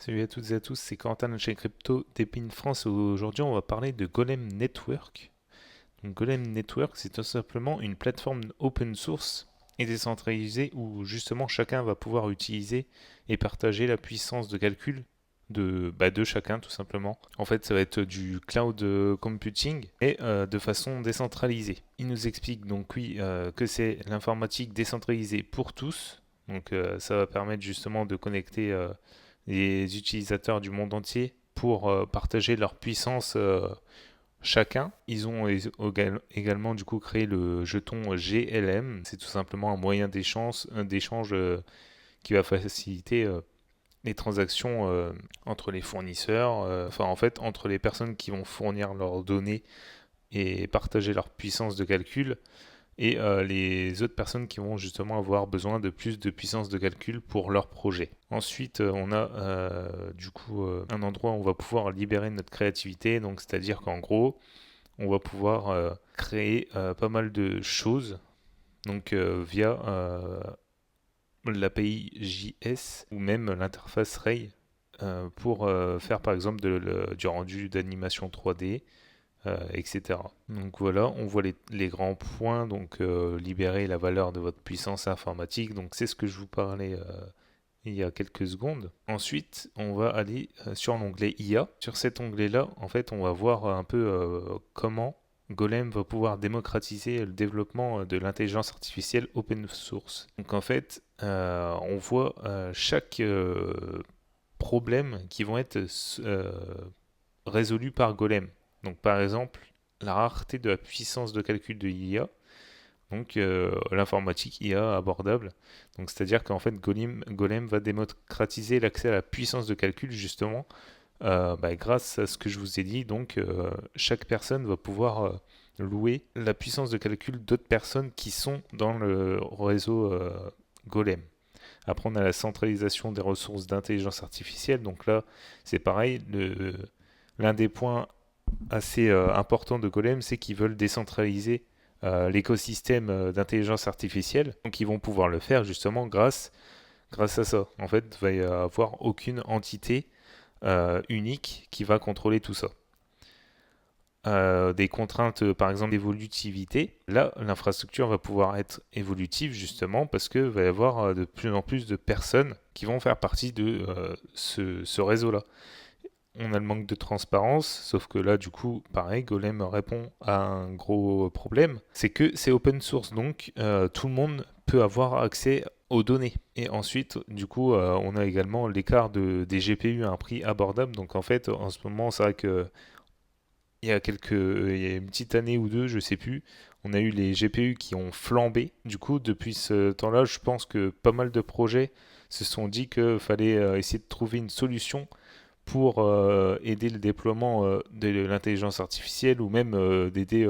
Salut à toutes et à tous, c'est Quentin de chez Crypto Dépine France. Aujourd'hui, on va parler de Golem Network. Donc, Golem Network, c'est tout simplement une plateforme open source et décentralisée où justement chacun va pouvoir utiliser et partager la puissance de calcul de chacun tout simplement. En fait, ça va être du cloud computing et de façon décentralisée. Il nous explique donc oui que c'est l'informatique décentralisée pour tous. Donc ça va permettre justement de connecter les utilisateurs du monde entier pour partager leur puissance chacun. Ils ont également du coup créé le jeton GLM. C'est tout simplement un moyen d'échange qui va faciliter les transactions entre les fournisseurs, enfin en fait entre les personnes qui vont fournir leurs données et partager leur puissance de calcul et les autres personnes qui vont justement avoir besoin de plus de puissance de calcul pour leur projet. Ensuite, on a du coup un endroit où on va pouvoir libérer notre créativité, donc c'est-à-dire qu'en gros, on va pouvoir créer pas mal de choses, donc via l'API JS ou même l'interface Ray pour faire par exemple du rendu d'animation 3D, etc. Donc voilà, on voit les grands points, donc libérer la valeur de votre puissance informatique, donc c'est ce que je vous parlais il y a quelques secondes. Ensuite, on va aller sur l'onglet IA. Sur cet onglet-là, en fait, on va voir un peu comment Golem va pouvoir démocratiser le développement de l'intelligence artificielle open source. Donc en fait, on voit chaque problème qui vont être résolus par Golem. Donc par exemple, la rareté de la puissance de calcul de l'IA, donc l'informatique IA abordable. Donc c'est-à-dire qu'en fait Golem va démocratiser l'accès à la puissance de calcul justement grâce à ce que je vous ai dit. Donc chaque personne va pouvoir louer la puissance de calcul d'autres personnes qui sont dans le réseau Golem. Après, on a la centralisation des ressources d'intelligence artificielle. Donc là, c'est pareil. L'un des points assez important de Golem, c'est qu'ils veulent décentraliser l'écosystème d'intelligence artificielle. Donc ils vont pouvoir le faire justement grâce à ça. En fait, il va y avoir aucune entité unique qui va contrôler tout ça. Des contraintes, par exemple, d'évolutivité. Là, l'infrastructure va pouvoir être évolutive justement parce que va y avoir de plus en plus de personnes qui vont faire partie de ce réseau-là. On a le manque de transparence, sauf que là, du coup, pareil, Golem répond à un gros problème, c'est que c'est open source, donc tout le monde peut avoir accès aux données. Et ensuite, du coup, on a également l'écart des GPU à un prix abordable. Donc en fait, en ce moment, c'est vrai que il y a une petite année ou deux, je sais plus, on a eu les GPU qui ont flambé. Du coup, depuis ce temps-là, je pense que pas mal de projets se sont dit qu'il fallait essayer de trouver une solution pour aider le déploiement de l'intelligence artificielle ou même d'aider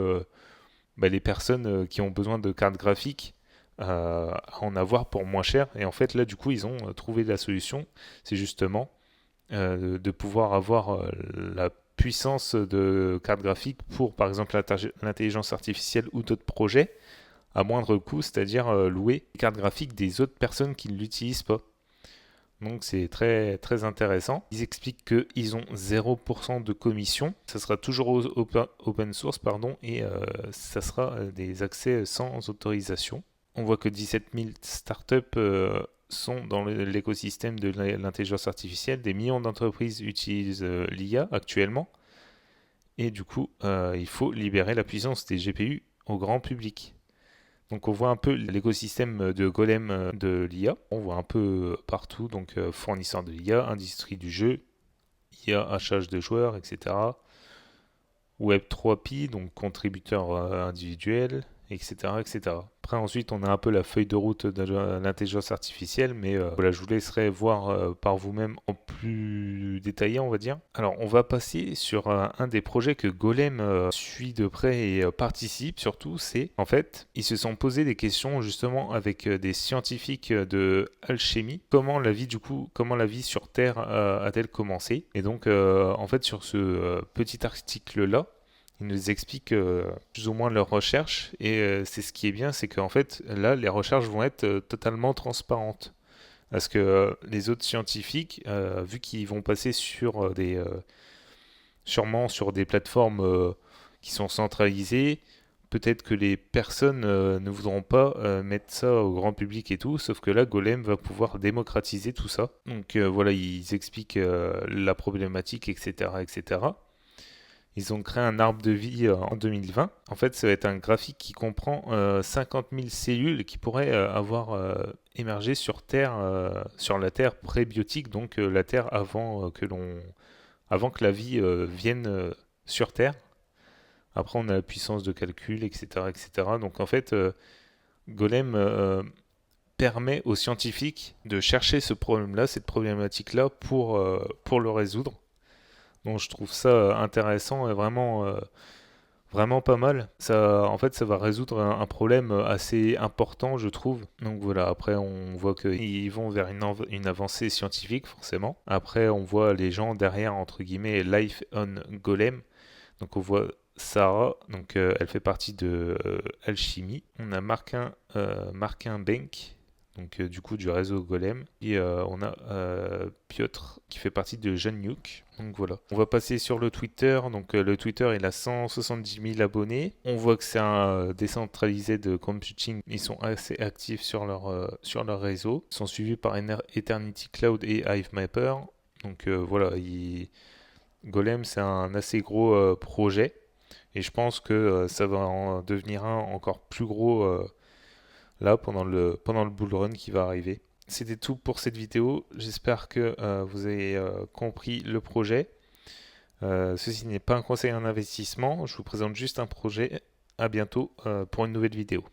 les personnes qui ont besoin de cartes graphiques à en avoir pour moins cher. Et en fait, là, du coup, ils ont trouvé la solution. C'est justement de pouvoir avoir la puissance de carte graphique pour, par exemple, l'intelligence artificielle ou d'autres projets à moindre coût, c'est-à-dire louer les cartes graphiques des autres personnes qui ne l'utilisent pas. Donc c'est très très intéressant. Ils expliquent qu'ils ont 0% de commission. Ça sera toujours open source pardon, et ça sera des accès sans autorisation. On voit que 17 000 startups sont dans l'écosystème de l'intelligence artificielle. Des millions d'entreprises utilisent l'IA actuellement. Et du coup, il faut libérer la puissance des GPU au grand public. Donc on voit un peu l'écosystème de Golem de l'IA. On voit un peu partout, donc fournisseurs de l'IA, industrie du jeu, IA, achat de joueurs, etc. Web3P, donc contributeurs individuels, etc., etc. Après, ensuite, on a un peu la feuille de route de l'intelligence artificielle, mais voilà, je vous laisserai voir par vous-même en plus détaillé, on va dire. Alors, on va passer sur un des projets que Golem suit de près et participe surtout, c'est en fait, ils se sont posé des questions justement avec des scientifiques de alchimie. Comment la vie sur Terre a-t-elle commencé? Et donc, en fait, sur ce petit article-là, ils nous expliquent plus ou moins leurs recherches et c'est ce qui est bien, c'est qu'en fait là les recherches vont être totalement transparentes. Parce que les autres scientifiques, vu qu'ils vont passer sur sûrement sur des plateformes qui sont centralisées, peut-être que les personnes ne voudront pas mettre ça au grand public et tout, sauf que là, Golem va pouvoir démocratiser tout ça. Donc voilà, ils expliquent la problématique, etc., etc. Ils ont créé un arbre de vie en 2020. En fait, ça va être un graphique qui comprend 50 000 cellules qui pourraient avoir émergé sur Terre, sur la Terre prébiotique, donc la Terre avant que la vie vienne sur Terre. Après, on a la puissance de calcul, etc., etc. Donc en fait, Golem permet aux scientifiques de chercher ce problème-là, cette problématique-là, pour le résoudre. Donc je trouve ça intéressant et vraiment pas mal. Ça, en fait, ça va résoudre un problème assez important, je trouve. Donc voilà, après, on voit qu'ils vont vers une avancée scientifique, forcément. Après, on voit les gens derrière, entre guillemets, Life on Golem. Donc on voit Sarah, donc elle fait partie de Alchemy. On a Marquin Benck, donc du coup du réseau Golem. Et on a Piotr qui fait partie de Januk. Donc voilà. On va passer sur le Twitter. Donc le Twitter il a 170 000 abonnés. On voit que c'est un décentralisé de computing. Ils sont assez actifs sur leur réseau. Ils sont suivis par Eternity Cloud et HiveMapper. Donc voilà, Golem c'est un assez gros projet. Et je pense que ça va en devenir un encore plus gros là pendant le bull run qui va arriver. C'était tout pour cette vidéo. J'espère que vous avez compris le projet. Ceci n'est pas un conseil en investissement. Je vous présente juste un projet. À bientôt pour une nouvelle vidéo.